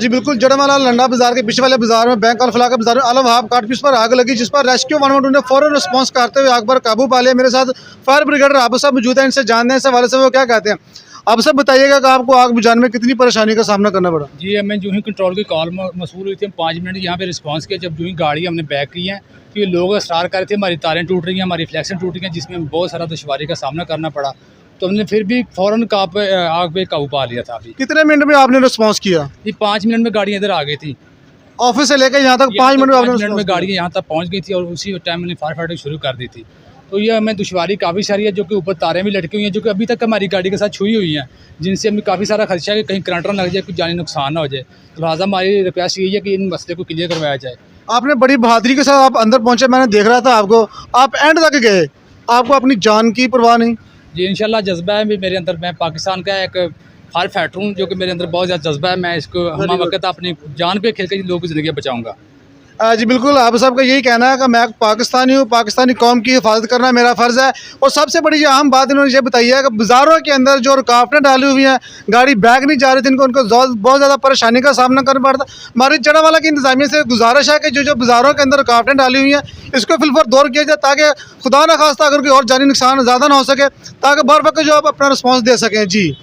जी बिल्कुल, जड़माला लंडा बाजार के पीछे वाले बाजार में बैंक अल-फलाह के बाजार में आलम वहाब काटपीस पर आग लगी, जिस पर रेस्क्यू 112 ने फौरन रिस्पांस करते हुए आग पर काबू पा लिया। मेरे साथ फायर ब्रिगेडर आबू साहब मौजूद हैं, इनसे जानते हैं इस हवाले से वो क्या कहते हैं। आप सब बताइएगा कि आपको आग बुझाने में कितनी परेशानी का सामना करना पड़ा? जी, हमें जो ही कंट्रोल की कॉल मौसूल हुई थी, हम 5 मिनट यहाँ पे रिस्पांस किया। जब जो ही गाड़ी हमने बैक की है तो ये लोग असरार कर रहे थे हमारी तारें टूट रही हैं, हमारी फ्लैक्सें टूट रही हैं, जिसमें हमें बहुत सारा दुश्वारी का सामना करना पड़ा। तो हमने फिर भी फ़ौरन आग पे काबू पा लिया था। अभी कितने मिनट में आपने रिस्पांस किया? ये 5 मिनट में गाड़ी इधर आ गई थी। ऑफिस से लेकर यहाँ तक 5 मिनट में आपने 5 मिनट response में किया? गाड़ी यहाँ तक पहुँच गई थी और उसी टाइम मैंने फायर फाइटिंग शुरू कर दी थी। तो ये हमें दुश्वारी काफ़ी सारी है, जो कि ऊपर तारें भी लटकी हुई हैं, जो कि अभी तक हमारी गाड़ी के साथ छुई हुई हैं, जिनसे हमें काफ़ी सारा खदशा है कि कहीं करंट ना लग जाए, कुछ जानी नुकसान ना हो जाए। तो लिहाजा हमारी रिक्वेस्ट यही है कि इन मसले को क्लियर करवाया जाए। आपने बड़ी बहादुरी के साथ आप अंदर पहुंचे, मैंने देख रहा था आपको, आप एंड तक गए, आपको अपनी जान की परवाह नहीं। जी, इंशाल्लाह जज्बा है भी मेरे अंदर। मैं पाकिस्तान का एक फायर फाइटर हूँ, जो कि मेरे अंदर बहुत ज़्यादा जज्बा है। मैं इसको हम वक्त अपनी जान पे खेल के लोगों की ज़िंदगी बचाऊँगा। जी बिल्कुल, आप साहब का यही कहना है कि मैं पाकिस्तानी हूँ, पाकिस्तानी कौम की हिफाजत करना मेरा फ़र्ज़ है। और सबसे बड़ी जो अहम बात इन्होंने ये बताई है कि बाज़ारों के अंदर जो रुकावटें डाली हुई हैं, गाड़ी बैक नहीं जा रही थी, उनको बहुत ज़्यादा परेशानी का सामना करना पड़ता। हमारी जड़ावाला की इंतज़ामिया से गुजारिश है कि जो बाज़ारों के अंदर रुकावटें डाली हुई हैं, इसको फिलफर दौर किया जाए, ताकि खुदा न खास्ता अगर कोई और जानी नुकसान ज़्यादा ना हो सके, ताकि बर वक्त जो आप अपना रिस्पॉन्स दे सकें। जी।